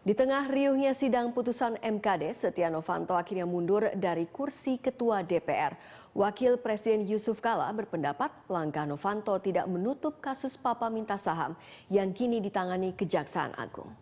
Di tengah riuhnya sidang putusan MKD, Setia Novanto akhirnya mundur dari kursi Ketua DPR. Wakil Presiden Yusuf Kala berpendapat langkah Novanto tidak menutup kasus Papa minta saham yang kini ditangani Kejaksaan Agung.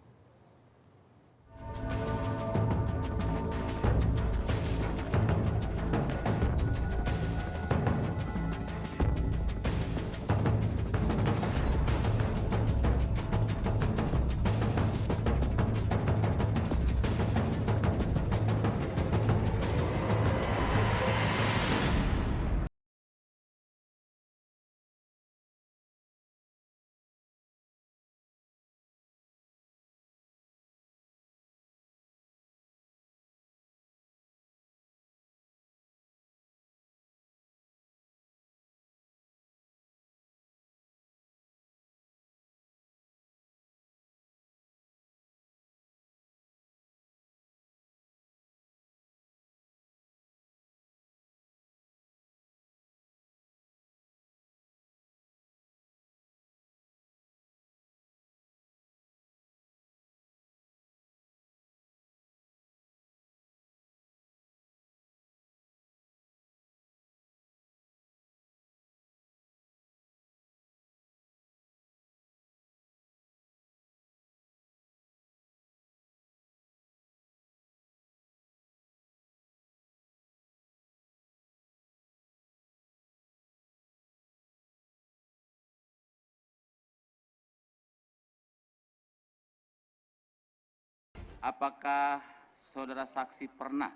Apakah saudara saksi pernah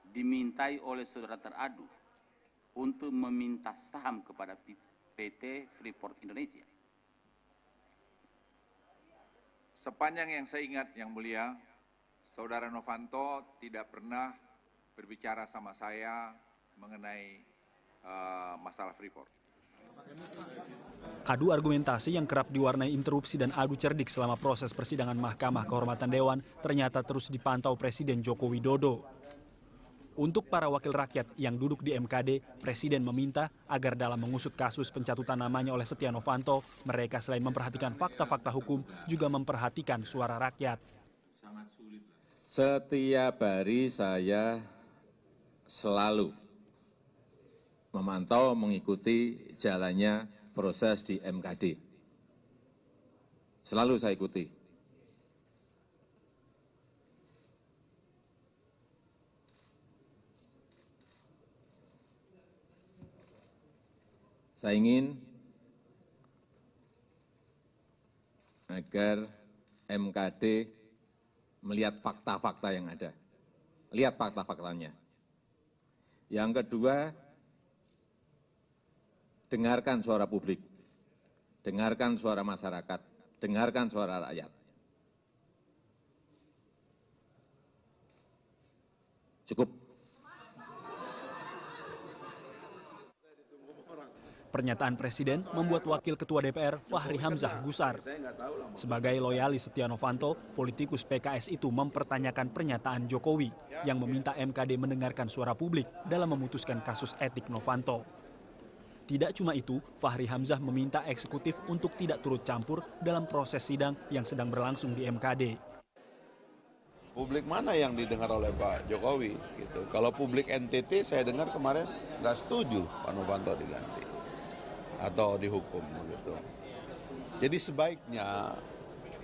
dimintai oleh saudara teradu untuk meminta saham kepada PT Freeport Indonesia? Sepanjang yang saya ingat, Yang Mulia, Saudara Novanto tidak pernah berbicara sama saya mengenai masalah Freeport. Adu argumentasi yang kerap diwarnai interupsi dan adu cerdik selama proses persidangan Mahkamah Kehormatan Dewan ternyata terus dipantau Presiden Joko Widodo. Untuk para wakil rakyat yang duduk di MKD, Presiden meminta agar dalam mengusut kasus pencatutan namanya oleh Setia Novanto, mereka selain memperhatikan fakta-fakta hukum, juga memperhatikan suara rakyat. Setiap hari saya selalu memantau, mengikuti jalannya proses di MKD. Selalu saya ikuti. Saya ingin agar MKD melihat fakta-fakta yang ada. Lihat fakta-faktanya. Yang kedua, dengarkan suara publik, dengarkan suara masyarakat, dengarkan suara rakyat. Cukup. Pernyataan Presiden membuat Wakil Ketua DPR Fahri Hamzah gusar. Sebagai loyalis Setia Novanto, politikus PKS itu mempertanyakan pernyataan Jokowi yang meminta MKD mendengarkan suara publik dalam memutuskan kasus etik Novanto. Tidak cuma itu, Fahri Hamzah meminta eksekutif untuk tidak turut campur dalam proses sidang yang sedang berlangsung di MKD. Publik mana yang didengar oleh Pak Jokowi? Gitu. Kalau publik NTT saya dengar kemarin nggak setuju Pak Novanto diganti atau dihukum. Gitu. Jadi sebaiknya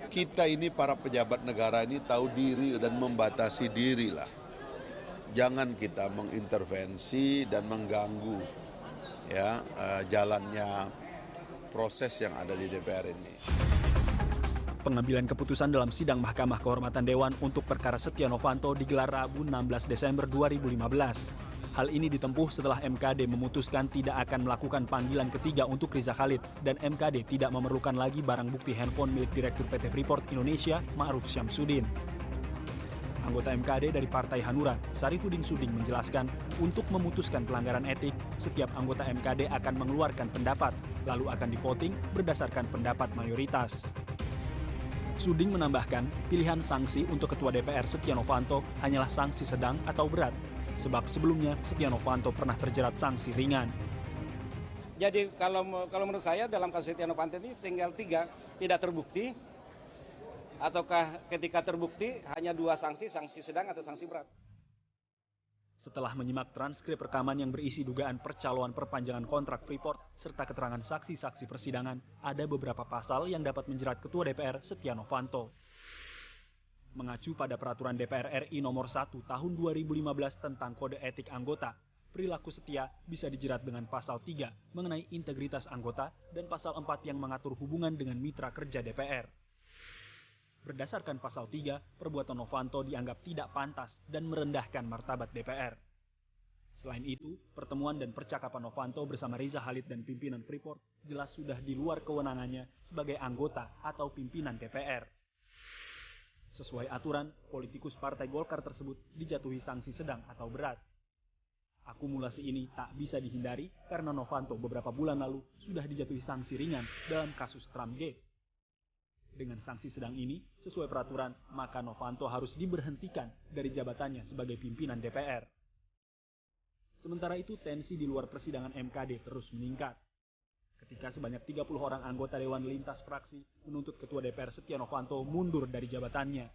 kita ini para pejabat negara ini tahu diri dan membatasi diri lah. Jangan kita mengintervensi dan mengganggu jalannya proses yang ada di DPR ini. Pengambilan keputusan dalam sidang Mahkamah Kehormatan Dewan untuk perkara Setia Novanto digelar Rabu 16 Desember 2015. Hal ini ditempuh setelah MKD memutuskan tidak akan melakukan panggilan ketiga untuk Riza Khalid dan MKD tidak memerlukan lagi barang bukti handphone milik Direktur PT Freeport Indonesia, Ma'ruf Syamsuddin. Anggota MKD dari Partai Hanura, Sarifuddin Suding menjelaskan, untuk memutuskan pelanggaran etik, setiap anggota MKD akan mengeluarkan pendapat, lalu akan divoting berdasarkan pendapat mayoritas. Suding menambahkan, pilihan sanksi untuk Ketua DPR Setia Novanto hanyalah sanksi sedang atau berat, sebab sebelumnya Setia Novanto pernah terjerat sanksi ringan. Jadi kalau menurut saya dalam kasus Setia Novanto ini tinggal 3, tidak terbukti, ataukah ketika terbukti hanya 2 sanksi, sanksi sedang atau sanksi berat. Setelah menyimak transkrip rekaman yang berisi dugaan percaloan perpanjangan kontrak Freeport serta keterangan saksi-saksi persidangan, ada beberapa pasal yang dapat menjerat Ketua DPR Setia Novanto. Mengacu pada Peraturan DPR RI Nomor 1 Tahun 2015 tentang Kode Etik Anggota, perilaku Setia bisa dijerat dengan Pasal 3 mengenai integritas anggota dan Pasal 4 yang mengatur hubungan dengan mitra kerja DPR. Berdasarkan Pasal 3, perbuatan Novanto dianggap tidak pantas dan merendahkan martabat DPR. Selain itu, pertemuan dan percakapan Novanto bersama Riza Khalid dan pimpinan Freeport jelas sudah di luar kewenangannya sebagai anggota atau pimpinan DPR. Sesuai aturan, politikus Partai Golkar tersebut dijatuhi sanksi sedang atau berat. Akumulasi ini tak bisa dihindari karena Novanto beberapa bulan lalu sudah dijatuhi sanksi ringan dalam kasus Trumpgate. Dengan sanksi sedang ini, sesuai peraturan, maka Novanto harus diberhentikan dari jabatannya sebagai pimpinan DPR. Sementara itu, tensi di luar persidangan MKD terus meningkat. Ketika sebanyak 30 orang anggota Dewan Lintas Fraksi menuntut Ketua DPR Setia Novanto mundur dari jabatannya.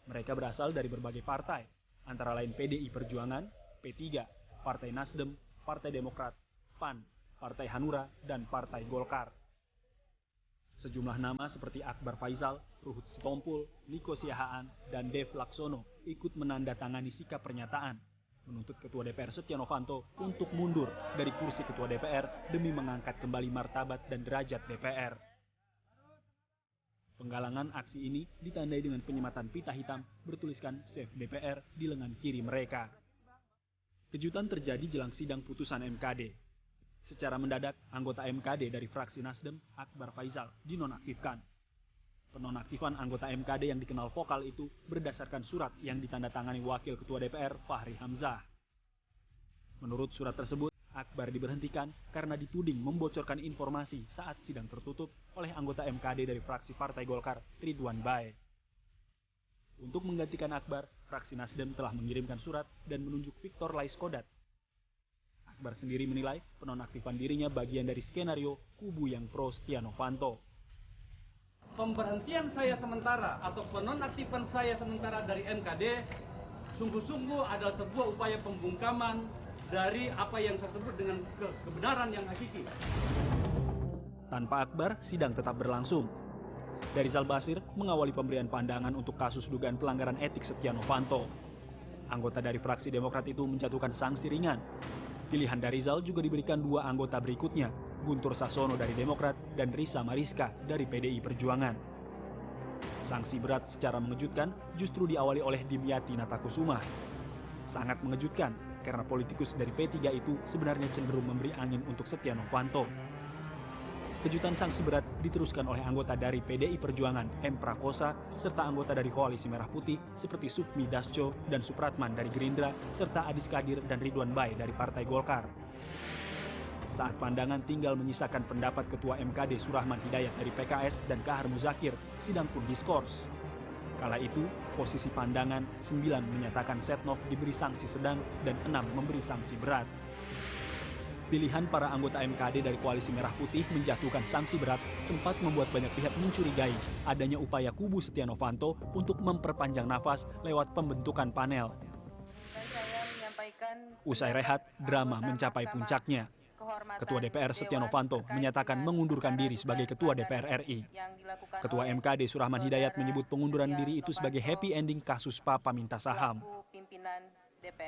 Mereka berasal dari berbagai partai, antara lain PDI Perjuangan, P3, Partai Nasdem, Partai Demokrat, PAN, Partai Hanura, dan Partai Golkar. Sejumlah nama seperti Akbar Faisal, Ruhut Sitompul, Niko Siahaan, dan Dev Laksono ikut menandatangani sikap pernyataan menuntut Ketua DPR Setia Novanto untuk mundur dari kursi Ketua DPR demi mengangkat kembali martabat dan derajat DPR. Penggalangan aksi ini ditandai dengan penyematan pita hitam bertuliskan Save DPR di lengan kiri mereka. Kejutan terjadi jelang sidang putusan MKD. Secara mendadak, anggota MKD dari fraksi Nasdem, Akbar Faisal, dinonaktifkan. Penonaktifan anggota MKD yang dikenal vokal itu berdasarkan surat yang ditandatangani Wakil Ketua DPR, Fahri Hamzah. Menurut surat tersebut, Akbar diberhentikan karena dituding membocorkan informasi saat sidang tertutup oleh anggota MKD dari fraksi Partai Golkar, Ridwan Bae. Untuk menggantikan Akbar, fraksi Nasdem telah mengirimkan surat dan menunjuk Victor Laiskodat. Akbar sendiri menilai penonaktifan dirinya bagian dari skenario kubu yang pro Setia Novanto. Pemberhentian saya sementara atau penonaktifan saya sementara dari MKD sungguh-sungguh adalah sebuah upaya pembungkaman dari apa yang saya sebut dengan kebenaran yang hakiki. Tanpa Akbar, sidang tetap berlangsung. Rizal Basir mengawali pemberian pandangan untuk kasus dugaan pelanggaran etik Setia Novanto. Anggota dari fraksi Demokrat itu menjatuhkan sanksi ringan. Pilihan Rizal juga diberikan 2 anggota berikutnya, Guntur Sassono dari Demokrat dan Risa Mariska dari PDI Perjuangan. Sanksi berat secara mengejutkan justru diawali oleh Dimyati Natakusuma. Sangat mengejutkan karena politikus dari P3 itu sebenarnya cenderung memberi angin untuk Setia Novanto. Kejutan sanksi berat diteruskan oleh anggota dari PDI Perjuangan M. Prakosa serta anggota dari Koalisi Merah Putih seperti Sufmi Dasko dan Supratman dari Gerindra serta Adis Kadir dan Ridwan Bae dari Partai Golkar. Saat pandangan tinggal menyisakan pendapat Ketua MKD Surahman Hidayat dari PKS dan Kahar Muzakir, sidang pun diskors. Kala itu, posisi pandangan 9 menyatakan Setnov diberi sanksi sedang dan 6 memberi sanksi berat. Pilihan para anggota MKD dari Koalisi Merah Putih menjatuhkan sanksi berat sempat membuat banyak pihak mencurigai adanya upaya kubu Setia Novanto untuk memperpanjang nafas lewat pembentukan panel. Usai rehat, drama mencapai puncaknya. Ketua DPR Setia Novanto menyatakan mengundurkan diri sebagai Ketua DPR RI. Ketua MKD Surahman Hidayat menyebut pengunduran diri itu sebagai happy ending kasus Papa minta saham.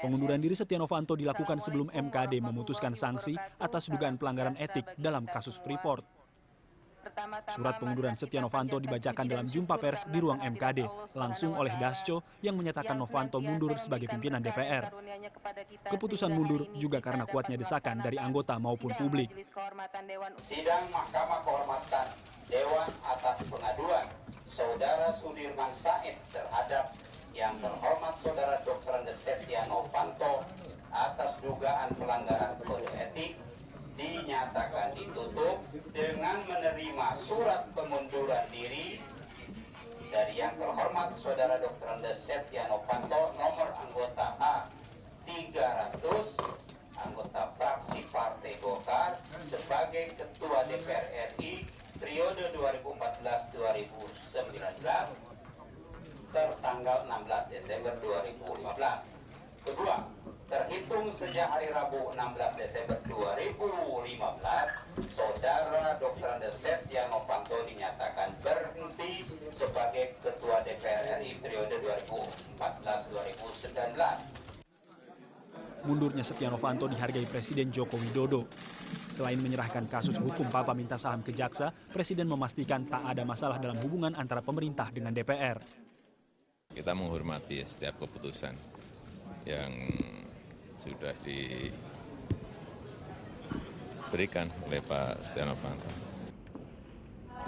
Pengunduran diri Setia Novanto dilakukan sebelum MKD memutuskan sanksi atas dugaan pelanggaran etik dalam kasus Freeport. Surat pengunduran Setia Novanto dibacakan dalam jumpa pers di ruang MKD langsung oleh Dasko yang menyatakan Novanto mundur sebagai pimpinan DPR. Keputusan mundur juga karena kuatnya desakan dari anggota maupun publik. Sidang Mahkamah Kehormatan Dewan atas pengaduan Saudara Sudirman Said terhadap Yang Terhormat Saudara Dr. Andes Setia Novanto atas dugaan pelanggaran kode etik dinyatakan ditutup dengan menerima surat pengunduran diri dari Yang Terhormat Saudara Dr. Andes Setia Novanto nomor anggota A 300 anggota fraksi Partai Golkar sebagai Ketua DPR RI periode 2014-2019 tertanggal 16 Desember 2015. Kedua, terhitung sejak hari Rabu 16 Desember 2015, Saudara Dr. Andes Setia Novanto dinyatakan berhenti sebagai Ketua DPR RI periode 2014-2019. Mundurnya Setia Novanto dihargai Presiden Joko Widodo. Selain menyerahkan kasus hukum Papa minta saham ke jaksa, Presiden memastikan tak ada masalah dalam hubungan antara pemerintah dengan DPR. Kita menghormati setiap keputusan yang sudah diberikan oleh Pak Setia Novanto.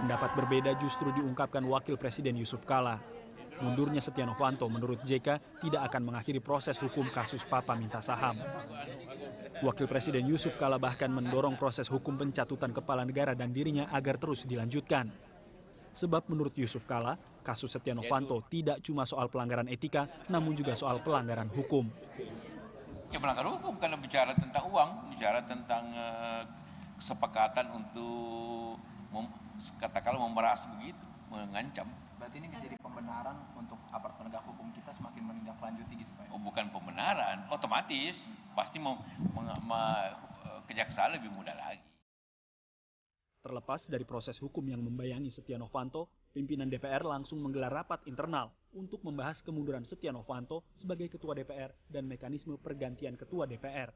Pendapat berbeda justru diungkapkan Wakil Presiden Yusuf Kala. Mundurnya Setia Novanto menurut JK tidak akan mengakhiri proses hukum kasus Papa minta saham. Wakil Presiden Yusuf Kala bahkan mendorong proses hukum pencatutan kepala negara dan dirinya agar terus dilanjutkan. Sebab menurut Yusuf Kala, kasus Setia Novanto tidak cuma soal pelanggaran etika, namun juga soal pelanggaran hukum. Ya pelanggaran hukum karena bicara tentang uang, bicara tentang kesepakatan untuk katakanlah memeras begitu, mengancam. Berarti ini bisa jadi pembenaran untuk aparat penegak hukum kita semakin menindaklanjuti gitu Pak? Oh, bukan pembenaran, otomatis pasti kejaksaan lebih mudah lagi. Terlepas dari proses hukum yang membayangi Setia Novanto, pimpinan DPR langsung menggelar rapat internal untuk membahas kemunduran Setia Novanto sebagai Ketua DPR dan mekanisme pergantian Ketua DPR.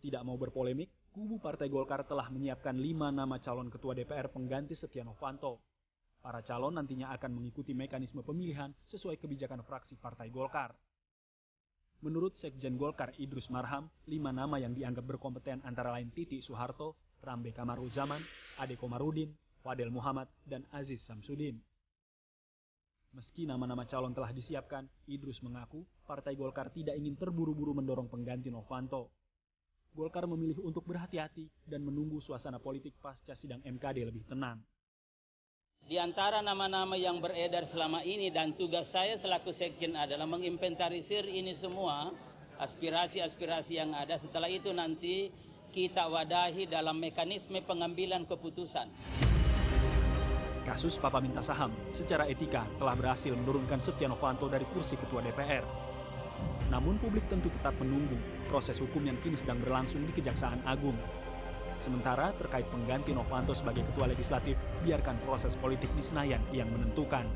Tidak mau berpolemik, kubu Partai Golkar telah menyiapkan 5 nama calon Ketua DPR pengganti Setia Novanto. Para calon nantinya akan mengikuti mekanisme pemilihan sesuai kebijakan fraksi Partai Golkar. Menurut Sekjen Golkar Idrus Marham, 5 nama yang dianggap berkompeten antara lain Titi Soeharto, Rambe Kamaruzaman, Ade Komarudin, Fadel Muhammad, dan Aziz Samsudin. Meski nama-nama calon telah disiapkan, Idrus mengaku Partai Golkar tidak ingin terburu-buru mendorong pengganti Novanto. Golkar memilih untuk berhati-hati dan menunggu suasana politik pasca sidang MKD lebih tenang. Di antara nama-nama yang beredar selama ini dan tugas saya selaku Sekjen adalah menginventarisir ini semua, aspirasi-aspirasi yang ada. Setelah itu nanti kita wadahi dalam mekanisme pengambilan keputusan. Kasus Papa minta saham secara etika telah berhasil menurunkan Setia Novanto dari kursi Ketua DPR. Namun publik tentu tetap menunggu proses hukum yang kini sedang berlangsung di Kejaksaan Agung. Sementara terkait pengganti Novanto sebagai Ketua Legislatif, biarkan proses politik di Senayan yang menentukan.